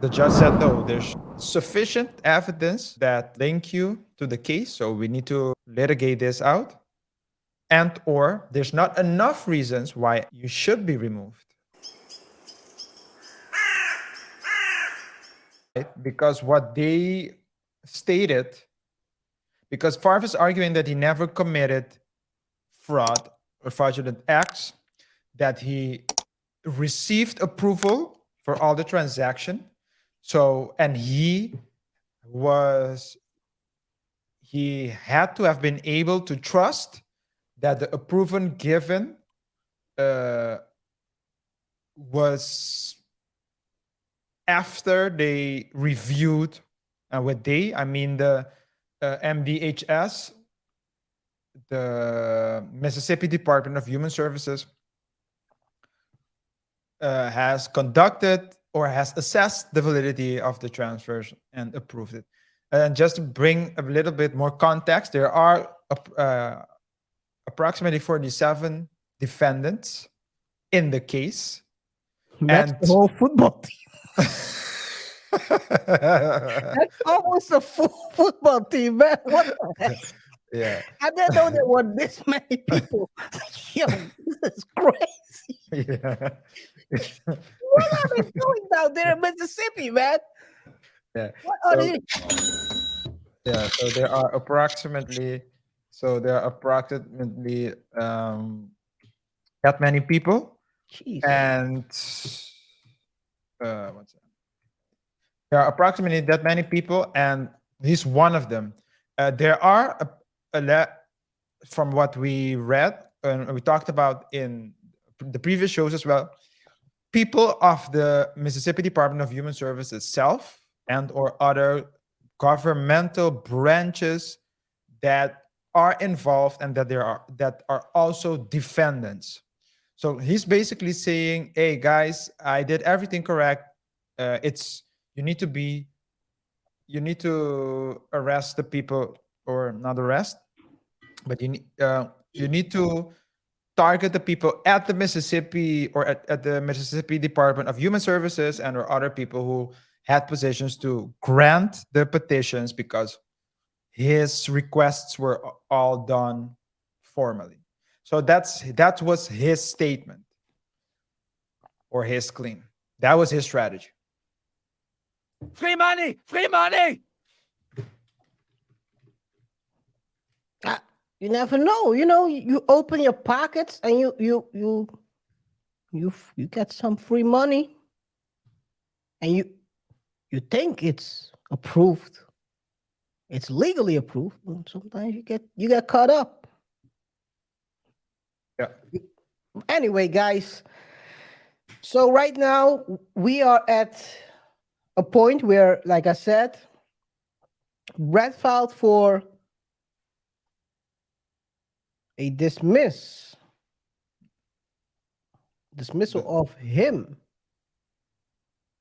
The judge said, no, there's sufficient evidence that link you to the case, so we need to litigate this out. And or there's not enough reasons why you should be removed. Right? Because what they stated, because Favre is arguing that he never committed fraud or fraudulent acts, that he received approval for all the transaction. So, and he had to have been able to trust that the approval given was after they reviewed, and with they, I mean the MDHS, the Mississippi Department of Human Services, has conducted or has assessed the validity of the transfers and approved it. And just to bring a little bit more context, there are approximately 47 defendants in the case. That's And the whole football team. That's almost a full football team, man. What the heck? Yeah. I didn't know there were this many people. Yo, this is crazy. Yeah. What are they doing down there in Mississippi, man? Yeah. What are So- they? Yeah, so there are approximately that many people, Jeez. and what's that? There are approximately that many people, and he's one of them. There are from what we read and we talked about in the previous shows as well, people of the Mississippi Department of Human Services itself and or other governmental branches that are involved and that are also defendants. So he's basically saying, "Hey guys, I did everything correct. It's you need to arrest the people, or not arrest, but you need to target the people at the Mississippi or at the Mississippi Department of Human Services and or other people who had positions to grant the petitions, because his requests were all done formally." So that was his statement or his claim. That was his strategy. Free money! Free money! You never know. You know, you open your pockets and you get some free money, and you think it's approved. It's legally approved. But sometimes you get caught up. Yeah. Anyway, guys. So right now we are at a point where, like I said, Brett filed for a dismissal of him,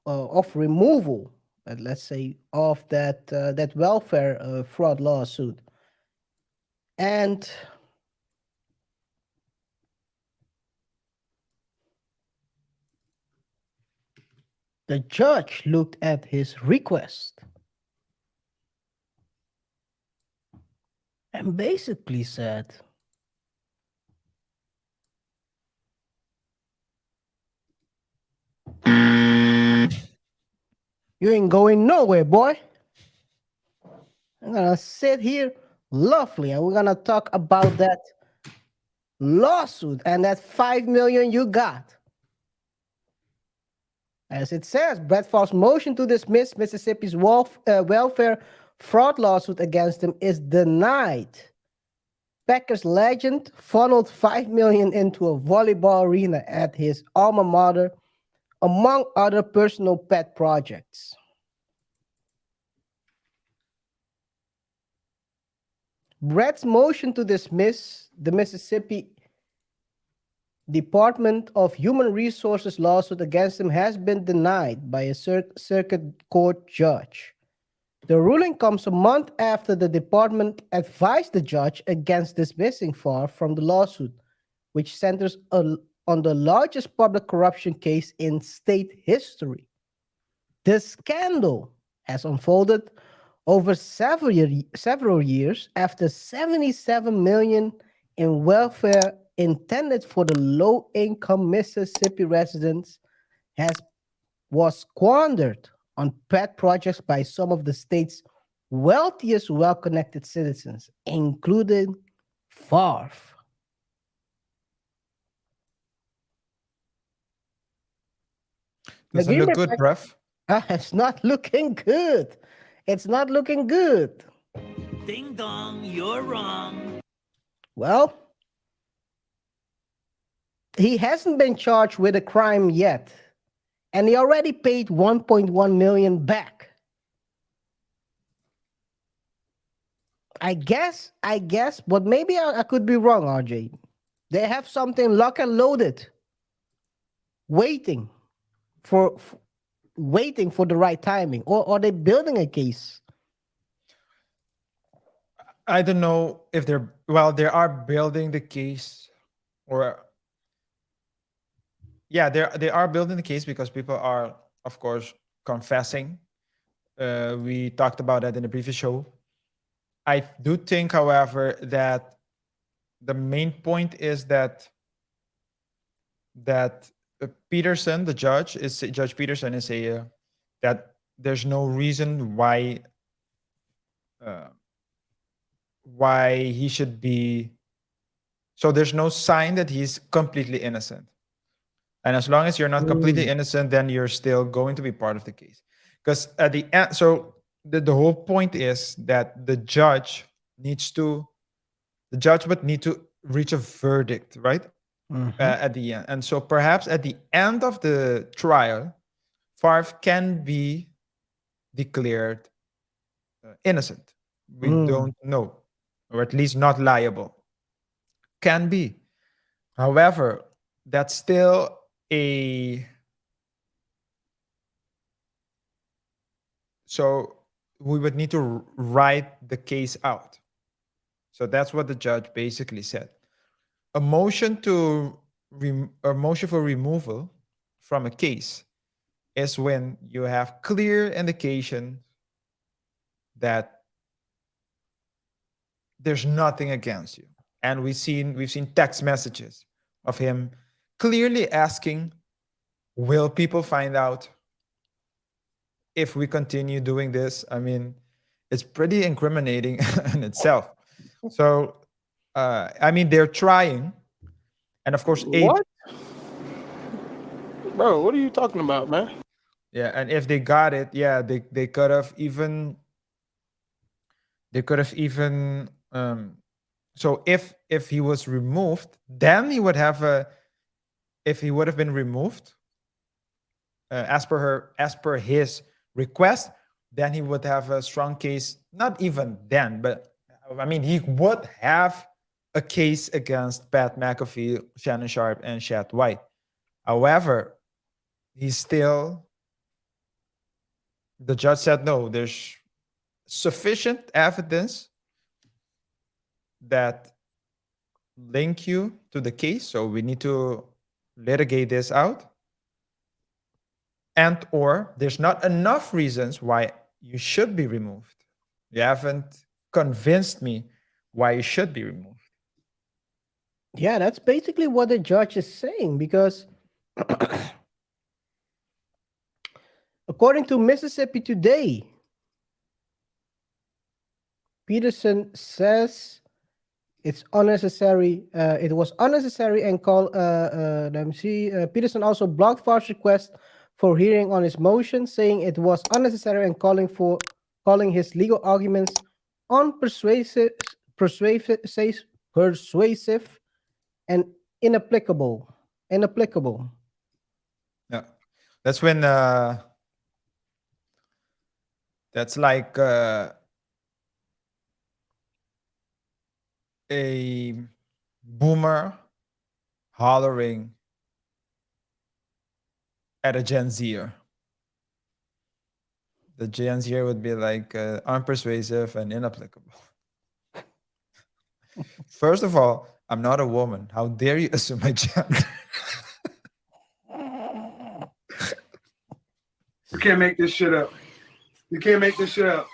of removal, let's say, of that welfare fraud lawsuit. And the judge looked at his request and basically said, "You ain't going nowhere, boy. I'm gonna sit here lovely, and we're gonna talk about that lawsuit and that $5 million you got." As it says, Brett Favre's motion to dismiss Mississippi's welfare fraud lawsuit against him is denied. Packers legend funneled $5 million into a volleyball arena at his alma mater, among other personal pet projects. Brett's motion to dismiss the Mississippi Department of Human Resources lawsuit against him has been denied by a circuit court judge. The ruling comes a month after the department advised the judge against dismissing Favre from the lawsuit, which centers on the largest public corruption case in state history. The scandal has unfolded over several years after 77 million in welfare intended for the low-income Mississippi residents has was squandered on pet projects by some of the state's wealthiest, well-connected citizens, including Favre. The Doesn't Green look Bay good, Packers. bruv. It's not looking good. It's not looking good. Ding dong, you're wrong. Well, he hasn't been charged with a crime yet, and he already paid 1.1 million back. I guess, but maybe I could be wrong, RJ. They have something lock and loaded, waiting for waiting for the right timing, or are they building a case? I don't know if they're they are building the case, or yeah, they are building the case because people are, of course, confessing. We talked about that in the previous show. I do think, however, that the main point is that Peterson, the judge, is Judge Peterson is a that there's no reason uh, why he should be. So there's no sign that he's completely innocent. And as long as you're not completely innocent, then you're still going to be part of the case. Because at the end, so the whole point is that the judge would need to reach a verdict, right? At the end. And so perhaps at the end of the trial, Favre can be declared innocent. We don't know, or at least not liable. Can be. However, that's still so we would need to write the case out. So that's what the judge basically said. A motion a motion for removal from a case is when you have clear indication that there's nothing against you. And we've seen text messages of him clearly asking, will people find out if we continue doing this? I mean, it's pretty incriminating in itself. So, I mean, they're trying. And of course, What? Bro, what are you talking about, man? yeah, and if they got it, yeah, they could have even so if he was removed, then he would have if he would have been removed as per his request, then he would have a strong case. Not even then, but I mean, he would have a case against Pat McAfee, Shannon Sharp, and Chad White. However, the judge said no, there's sufficient evidence that link you to the case, so we need to litigate this out. And or there's not enough reasons why you should be removed. You haven't convinced me why you should be removed. Yeah, that's basically what the judge is saying, because according to Mississippi Today, Peterson says it's unnecessary. It was unnecessary and call. Let me see. Peterson also blocked Favre's request for hearing on his motion, saying it was unnecessary and calling his legal arguments unpersuasive, persuasive, and inapplicable. Inapplicable. Yeah, that's when that's like a boomer hollering at a Gen Zer. The Gen Zer would be like unpersuasive and inapplicable. First of all, I'm not a woman. How dare you assume my gender? You can't make this shit up. You can't make this shit up.